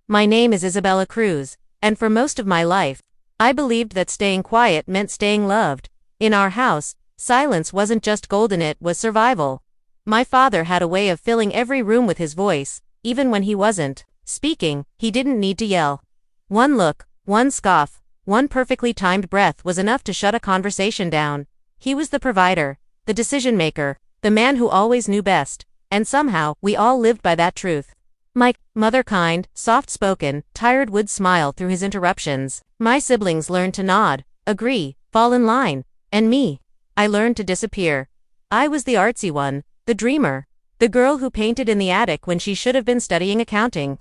My name is Isabella Cruz, and for most of my life, I believed that staying quiet meant staying loved. In our house, silence wasn't just golden, it was survival. My father had a way of filling every room with his voice, even when he wasn't speaking. He didn't need to yell. One look, one scoff, one perfectly timed breath was enough to shut a conversation down. He was the provider, the decision maker, the man who always knew best, and somehow, we all lived by that truth. My mother, kind, soft-spoken, tired, would smile through his interruptions. My siblings learned to nod, agree, fall in line. And me, I learned to disappear. I was the artsy one, the dreamer, the girl who painted in the attic when she should have been studying accounting.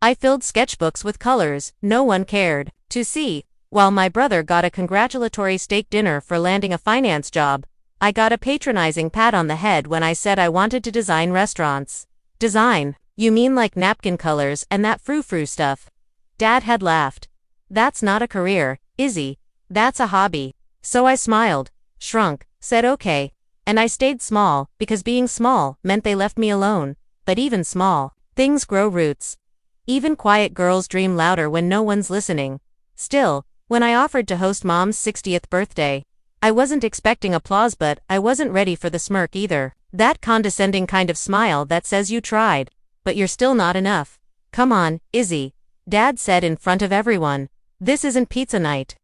I filled sketchbooks with colors no one cared to see. While my brother got a congratulatory steak dinner for landing a finance job, I got a patronizing pat on the head when I said I wanted to design restaurants. Design? You mean like napkin colors and that frou-frou stuff? Dad had laughed. That's not a career, Izzy. That's a hobby. So I smiled, shrunk, said okay, and I stayed small, because being small meant they left me alone. But even small things grow roots. Even quiet girls dream louder when no one's listening. Still, when I offered to host Mom's 60th birthday, I wasn't expecting applause, but I wasn't ready for the smirk either. That condescending kind of smile that says you tried, but you're still not enough. Come on, Izzy, Dad said in front of everyone. This isn't pizza night.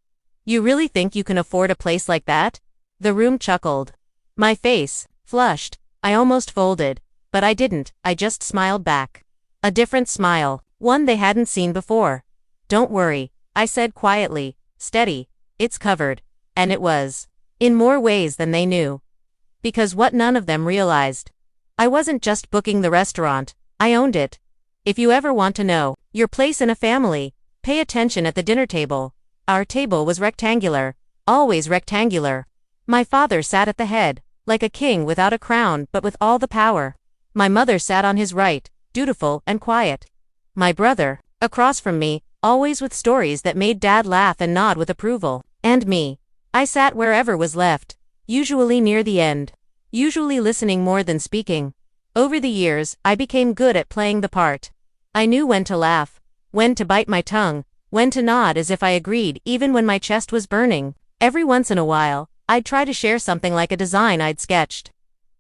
You really think you can afford a place like that? The room chuckled. My face flushed. I almost folded, but I didn't. I just smiled back. A different smile, one they hadn't seen before. Don't worry, I said quietly, steady. It's covered. And it was. In more ways than they knew. Because what none of them realized. I wasn't just booking the restaurant. I owned it. If you ever want to know your place in a family, pay attention at the dinner table. Our table was rectangular, always rectangular. My father sat at the head, like a king without a crown but with all the power. My mother sat on his right, dutiful and quiet. My brother, across from me, always with stories that made Dad laugh and nod with approval. And me. I sat wherever was left, usually near the end, usually listening more than speaking. Over the years, I became good at playing the part. I knew when to laugh, when to bite my tongue, when to nod as if I agreed even when my chest was burning. Every once in a while, I'd try to share something like a design I'd sketched.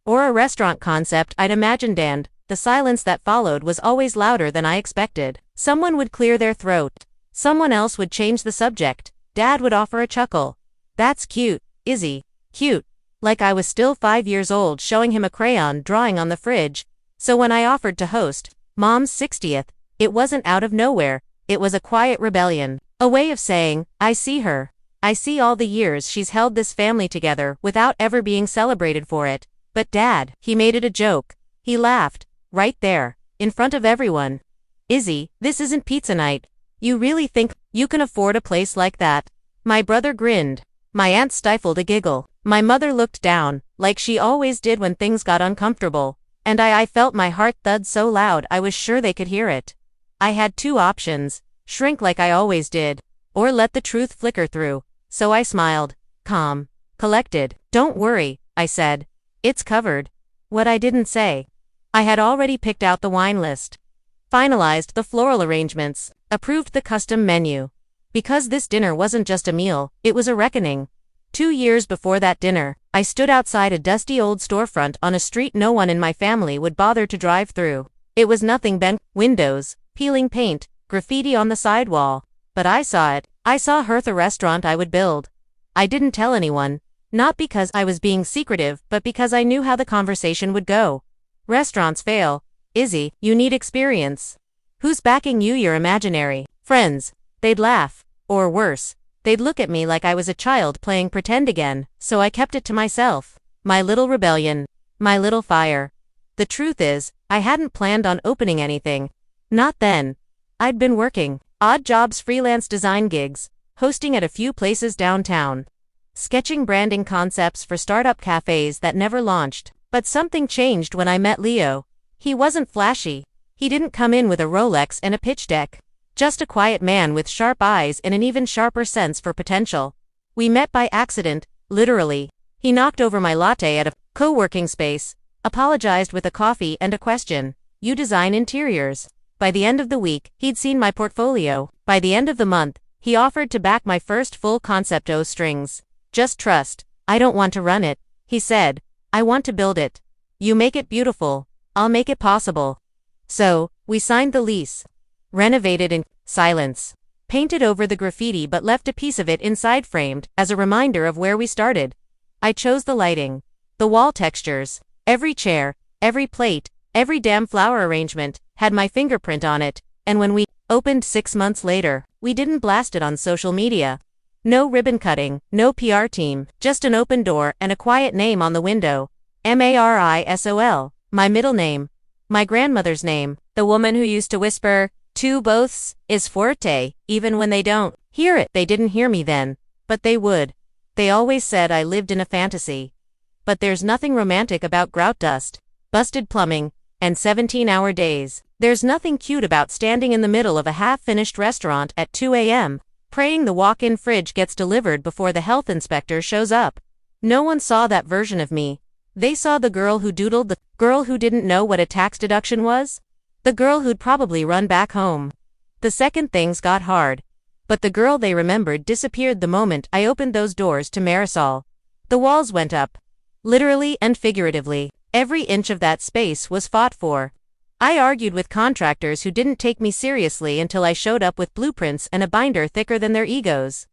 Or a restaurant concept I'd imagined, and the silence that followed was always louder than I expected. Someone would clear their throat. Someone else would change the subject. Dad would offer a chuckle. That's cute, Izzy. Cute. Like I was still 5 years old showing him a crayon drawing on the fridge. So when I offered to host Mom's 60th, it wasn't out of nowhere. It was a quiet rebellion. A way of saying, I see her. I see all the years she's held this family together without ever being celebrated for it. But Dad, he made it a joke. He laughed. Right there. In front of everyone. Izzy, this isn't pizza night. You really think you can afford a place like that? My brother grinned. My aunt stifled a giggle. My mother looked down, like she always did when things got uncomfortable. And I felt my heart thud so loud I was sure they could hear it. I had two options. Shrink like I always did. Or let the truth flicker through. So I smiled. Calm. Collected. Don't worry, I said. It's covered. What I didn't say. I had already picked out the wine list. Finalized the floral arrangements. Approved the custom menu. Because this dinner wasn't just a meal, it was a reckoning. 2 years before that dinner, I stood outside a dusty old storefront on a street no one in my family would bother to drive through. It was nothing but windows, peeling paint, graffiti on the sidewall. But I saw it. I saw Hearth, a restaurant I would build. I didn't tell anyone. Not because I was being secretive, but because I knew how the conversation would go. Restaurants fail. Izzy, you need experience. Who's backing you? Your imaginary friends. They'd laugh. Or worse. They'd look at me like I was a child playing pretend again, so I kept it to myself. My little rebellion. My little fire. The truth is, I hadn't planned on opening anything. Not then. I'd been working. Odd jobs, freelance design gigs, hosting at a few places downtown. Sketching branding concepts for startup cafes that never launched. But something changed when I met Leo. He wasn't flashy. He didn't come in with a Rolex and a pitch deck. Just a quiet man with sharp eyes and an even sharper sense for potential. We met by accident, literally. He knocked over my latte at a co-working space, apologized with a coffee and a question. You design interiors. By the end of the week, he'd seen my portfolio. By the end of the month, he offered to back my first full concept O strings. Just trust. I don't want to run it, he said. I want to build it. You make it beautiful. I'll make it possible. So, we signed the lease. Renovated in silence. Painted over the graffiti but left a piece of it inside framed, as a reminder of where we started. I chose the lighting. The wall textures. Every chair, every plate, every damn flower arrangement, had my fingerprint on it, and when we opened 6 months later, we didn't blast it on social media. No ribbon cutting, no PR team, just an open door and a quiet name on the window. Marisol, my middle name. My grandmother's name, the woman who used to whisper, "Two boths is fuerte," even when they don't hear it. They didn't hear me then, but they would. They always said I lived in a fantasy. But there's nothing romantic about grout dust, busted plumbing, and 17-hour days. There's nothing cute about standing in the middle of a half-finished restaurant at 2 a.m., praying the walk-in fridge gets delivered before the health inspector shows up. No one saw that version of me. They saw the girl who doodled, the girl who didn't know what a tax deduction was, the girl who'd probably run back home the second things got hard. But the girl they remembered disappeared the moment I opened those doors to Marisol. The walls went up. Literally and figuratively, every inch of that space was fought for. I argued with contractors who didn't take me seriously until I showed up with blueprints and a binder thicker than their egos.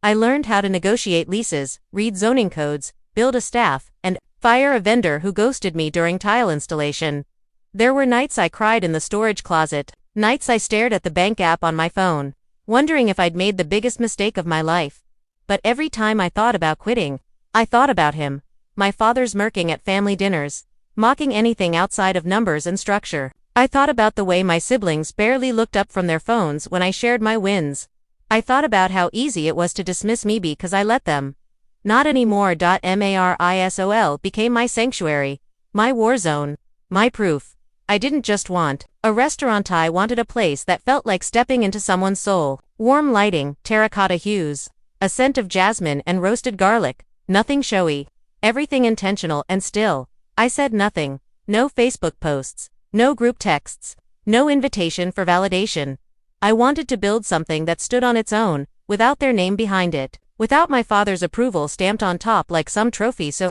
I learned how to negotiate leases, read zoning codes, build a staff, and fire a vendor who ghosted me during tile installation. There were nights I cried in the storage closet, nights I stared at the bank app on my phone, wondering if I'd made the biggest mistake of my life. But every time I thought about quitting, I thought about him. My father smirking at family dinners, mocking anything outside of numbers and structure. I thought about the way my siblings barely looked up from their phones when I shared my wins. I thought about how easy it was to dismiss me because I let them. Not anymore. Marisol became my sanctuary, my war zone, my proof. I didn't just want a restaurant, I wanted a place that felt like stepping into someone's soul. Warm lighting, terracotta hues, a scent of jasmine and roasted garlic, nothing showy, everything intentional and still. I said nothing, no Facebook posts, no group texts, no invitation for validation. I wanted to build something that stood on its own, without their name behind it, without my father's approval stamped on top like some trophy. So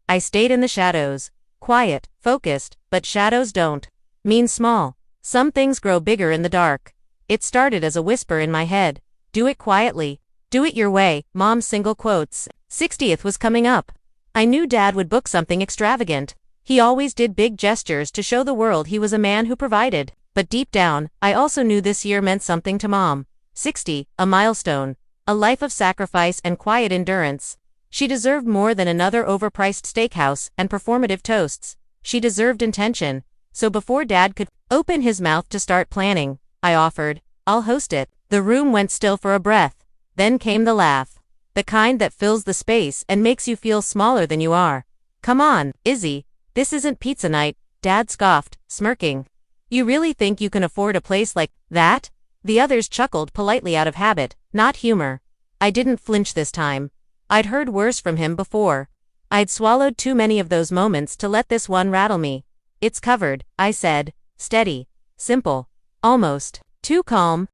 I stayed in the shadows, quiet, focused, but shadows don't mean small. Some things grow bigger in the dark. It started as a whisper in my head. Do it quietly. Do it your way. Mom's single quotes. 60th was coming up. I knew Dad would book something extravagant. He always did big gestures to show the world he was a man who provided. But deep down, I also knew this year meant something to Mom. 60, a milestone. A life of sacrifice and quiet endurance. She deserved more than another overpriced steakhouse and performative toasts. She deserved intention. So before Dad could open his mouth to start planning, I offered, "I'll host it." The room went still for a breath. Then came the laugh. The kind that fills the space and makes you feel smaller than you are. "Come on, Izzy. This isn't pizza night," Dad scoffed, smirking. "You really think you can afford a place like that?" The others chuckled politely out of habit, not humor. I didn't flinch this time. I'd heard worse from him before. I'd swallowed too many of those moments to let this one rattle me. "It's covered," I said, steady, simple, almost too calm.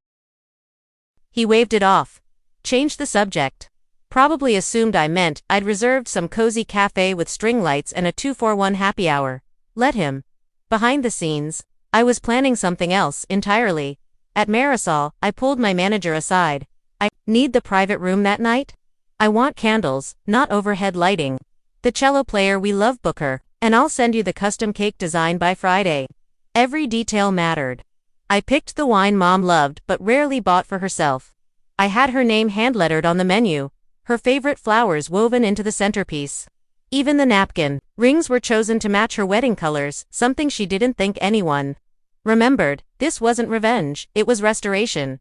He waved it off, changed the subject. Probably assumed I meant I'd reserved some cozy cafe with string lights and a 2-for-1 happy hour. Let him. Behind the scenes, I was planning something else entirely. At Marisol, I pulled my manager aside. "I need the private room that night. I want candles, not overhead lighting. The cello player we love, book her, and I'll send you the custom cake design by Friday." Every detail mattered. I picked the wine Mom loved but rarely bought for herself. I had her name hand-lettered on the menu, her favorite flowers woven into the centerpiece. Even the napkin rings were chosen to match her wedding colors, something she didn't think anyone remembered. This wasn't revenge, it was restoration.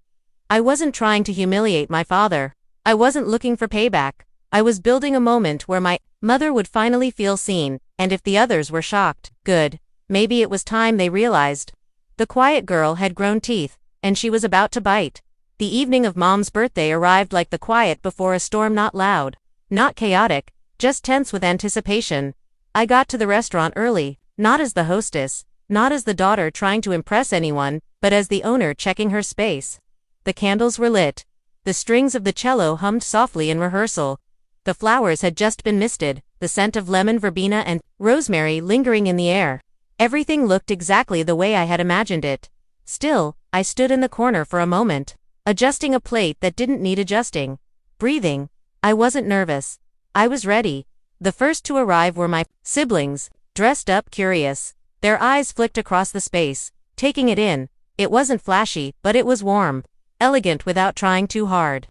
I wasn't trying to humiliate my father. I wasn't looking for payback. I was building a moment where my mother would finally feel seen, and if the others were shocked, good. Maybe it was time they realized. The quiet girl had grown teeth, and she was about to bite. The evening of Mom's birthday arrived like the quiet before a storm, not loud, not chaotic, just tense with anticipation. I got to the restaurant early, not as the hostess, not as the daughter trying to impress anyone, but as the owner checking her space. The candles were lit. The strings of the cello hummed softly in rehearsal. The flowers had just been misted, the scent of lemon verbena and rosemary lingering in the air. Everything looked exactly the way I had imagined it. Still, I stood in the corner for a moment, adjusting a plate that didn't need adjusting. Breathing. I wasn't nervous. I was ready. The first to arrive were my siblings, dressed up curious. Their eyes flicked across the space, taking it in. It wasn't flashy, but it was warm, elegant without trying too hard.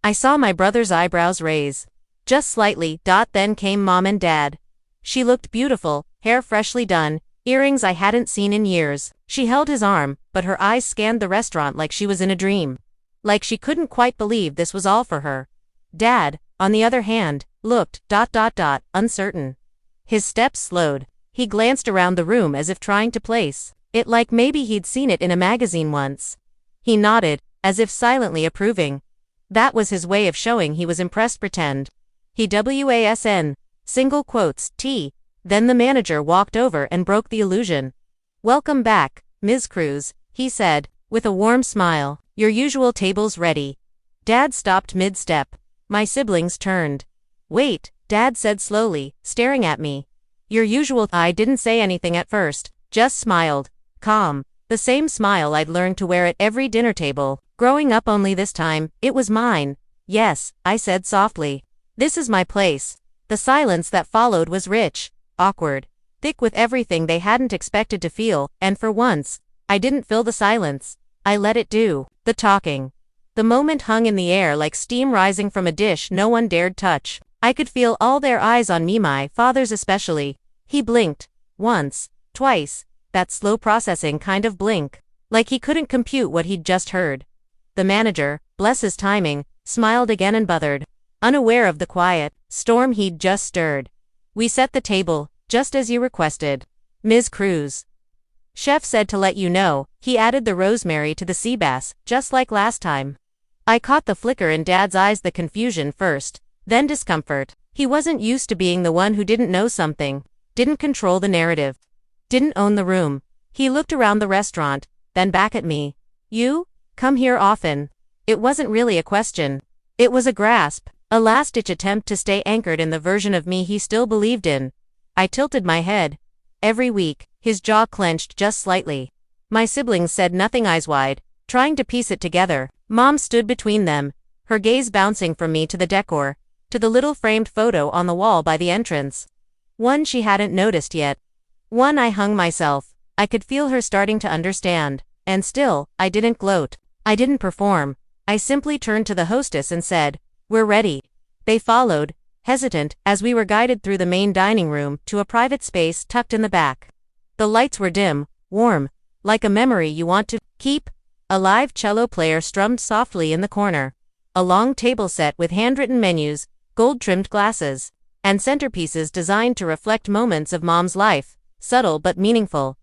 I saw my brother's eyebrows raise. Just slightly. Then came Mom and Dad. She looked beautiful, hair freshly done, earrings I hadn't seen in years. She held his arm, but her eyes scanned the restaurant like she was in a dream. Like she couldn't quite believe this was all for her. Dad, on the other hand, looked, uncertain. His steps slowed. He glanced around the room as if trying to place it like maybe he'd seen it in a magazine once. He nodded, as if silently approving. That was his way of showing he was impressed. Pretend. He wasn. Single quotes, T. Then the manager walked over and broke the illusion. "Welcome back, Ms. Cruz," he said, with a warm smile. "Your usual table's ready." Dad stopped mid-step. My siblings turned. "Wait," Dad said slowly, staring at me. "Your usual." I didn't say anything at first, just smiled. Calm. The same smile I'd learned to wear at every dinner table, growing up, only this time, it was mine. "Yes," I said softly. "This is my place." The silence that followed was rich, awkward, thick with everything they hadn't expected to feel, and for once, I didn't fill the silence. I let it do the talking. The moment hung in the air like steam rising from a dish no one dared touch. I could feel all their eyes on me, my father's especially. He blinked. Once, twice, that slow processing kind of blink. Like he couldn't compute what he'd just heard. The manager, bless his timing, smiled again and bothered, unaware of the quiet storm he'd just stirred. "We set the table, just as you requested, Ms. Cruz. Chef said to let you know," he added the rosemary to the sea bass, just like last time. I caught the flicker in Dad's eyes, the confusion first, then discomfort. He wasn't used to being the one who didn't know something, didn't control the narrative, didn't own the room. He looked around the restaurant, then back at me. "You come here often?" It wasn't really a question. It was a grasp, a last-ditch attempt to stay anchored in the version of me he still believed in. I tilted my head. "Every week." His jaw clenched just slightly. My siblings said nothing, eyes wide, trying to piece it together. Mom stood between them, her gaze bouncing from me to the decor, to the little framed photo on the wall by the entrance. One she hadn't noticed yet. One I hung myself. I could feel her starting to understand. And still, I didn't gloat. I didn't perform. I simply turned to the hostess and said, "We're ready." They followed, hesitant, as we were guided through the main dining room to a private space tucked in the back. The lights were dim, warm, like a memory you want to keep. A live cello player strummed softly in the corner. A long table set with handwritten menus, gold-trimmed glasses, and centerpieces designed to reflect moments of Mom's life, subtle but meaningful.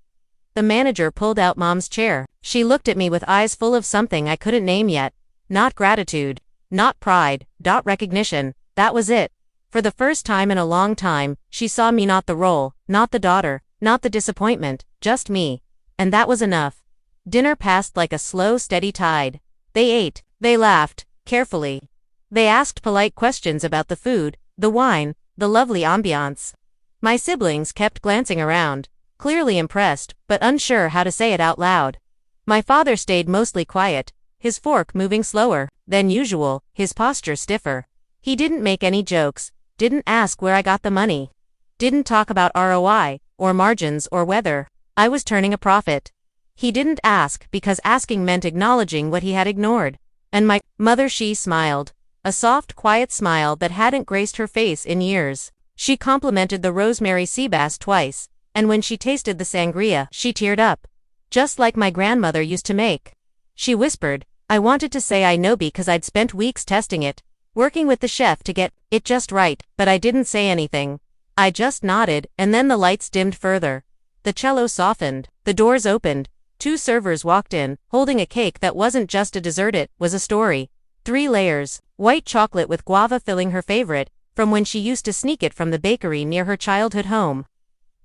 The manager pulled out Mom's chair. She looked at me with eyes full of something I couldn't name yet. Not gratitude, not pride, not recognition. That was it. For the first time in a long time, she saw me, not the role, not the daughter, not the disappointment, just me. And that was enough. Dinner passed like a slow, steady tide. They ate, they laughed, carefully. They asked polite questions about the food, the wine, the lovely ambiance. My siblings kept glancing around, clearly impressed, but unsure how to say it out loud. My father stayed mostly quiet, his fork moving slower than usual, his posture stiffer. He didn't make any jokes, didn't ask where I got the money, didn't talk about ROI, or margins, or whether I was turning a profit. He didn't ask because asking meant acknowledging what he had ignored. And my mother, she smiled. A soft, quiet smile that hadn't graced her face in years. She complimented the rosemary sea bass twice, and when she tasted the sangria, she teared up. Just like my grandmother used to make. She whispered. I wanted to say I know because I'd spent weeks testing it, working with the chef to get it just right, but I didn't say anything. I just nodded, and then the lights dimmed further. The cello softened, the doors opened. 2 servers walked in, holding a cake that wasn't just a dessert, it was a story. 3 layers, white chocolate with guava filling her favorite, from when she used to sneak it from the bakery near her childhood home.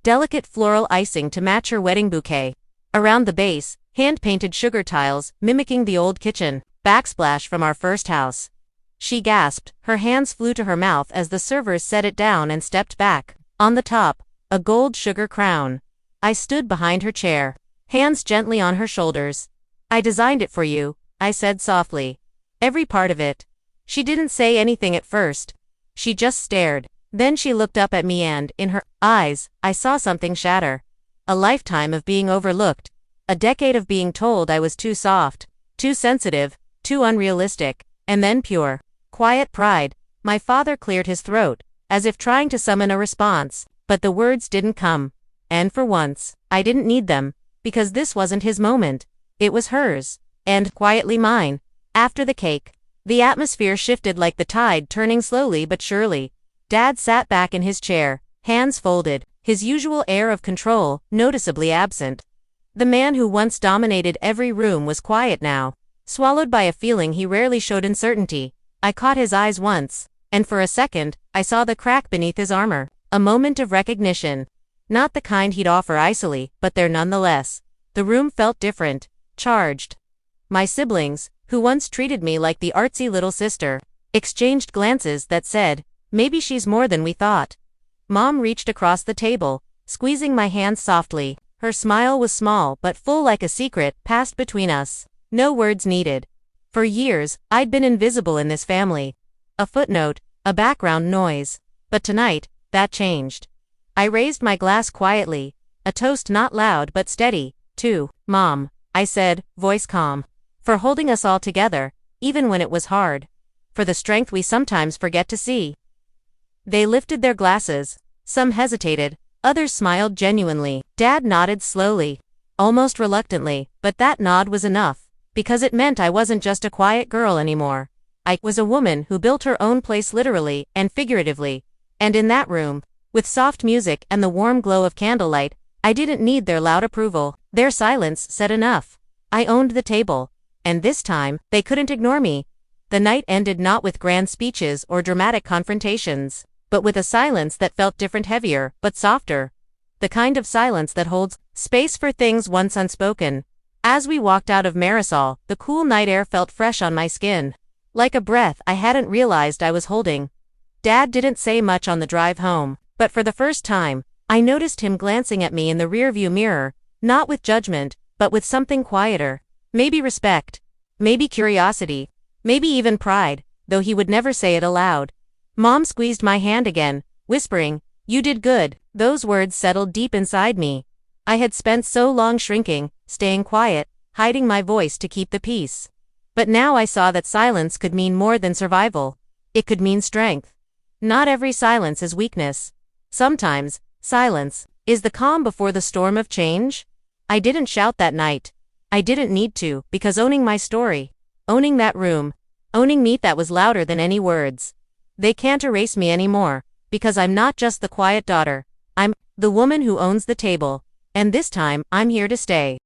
Delicate floral icing to match her wedding bouquet. Around the base, Hand-painted sugar tiles, mimicking the old kitchen backsplash from our first house. She gasped, her hands flew to her mouth as the servers set it down and stepped back. On the top, a gold sugar crown. I stood behind her chair, hands gently on her shoulders. I designed it for you, I said softly. Every part of it. She didn't say anything at first. She just stared. Then she looked up at me and, in her eyes, I saw something shatter. A lifetime of being overlooked. A decade of being told I was too soft, too sensitive, too unrealistic, and then pure, quiet pride. My father cleared his throat, as if trying to summon a response, but the words didn't come. And for once, I didn't need them, because this wasn't his moment. It was hers, and quietly mine. After the cake, the atmosphere shifted like the tide turning slowly but surely. Dad sat back in his chair, hands folded, his usual air of control noticeably absent. The man who once dominated every room was quiet now, swallowed by a feeling he rarely showed: uncertainty. I caught his eyes once, and for a second, I saw the crack beneath his armor. A moment of recognition. Not the kind he'd offer icily, but there nonetheless. The room felt different, charged. My siblings, who once treated me like the artsy little sister, exchanged glances that said, maybe she's more than we thought. Mom reached across the table, squeezing my hand softly. Her smile was small but full, like a secret passed between us. No words needed. For years, I'd been invisible in this family. A footnote, a background noise. But tonight, that changed. I raised my glass quietly, a toast not loud but steady, to Mom, I said, voice calm. For holding us all together, even when it was hard. For the strength we sometimes forget to see. They lifted their glasses. Some hesitated, others smiled genuinely. Dad nodded slowly, almost reluctantly, but that nod was enough, because it meant I wasn't just a quiet girl anymore. I was a woman who built her own place literally and figuratively. And in that room, with soft music and the warm glow of candlelight, I didn't need their loud approval. Their silence said enough. I owned the table. And this time, they couldn't ignore me. The night ended not with grand speeches or dramatic confrontations, but with a silence that felt different, heavier, but softer. The kind of silence that holds space for things once unspoken. As we walked out of Marisol, the cool night air felt fresh on my skin. Like a breath I hadn't realized I was holding. Dad didn't say much on the drive home, but for the first time, I noticed him glancing at me in the rearview mirror, not with judgment, but with something quieter. Maybe respect. Maybe curiosity. Maybe even pride, though he would never say it aloud. Mom squeezed my hand again, whispering, "You did good." Those words settled deep inside me. I had spent so long shrinking, staying quiet, hiding my voice to keep the peace. But now I saw that silence could mean more than survival. It could mean strength. Not every silence is weakness. Sometimes, silence is the calm before the storm of change. I didn't shout that night. I didn't need to, because owning my story, owning that room, owning me, that was louder than any words. They can't erase me anymore, because I'm not just the quiet daughter. I'm the woman who owns the table. And this time, I'm here to stay.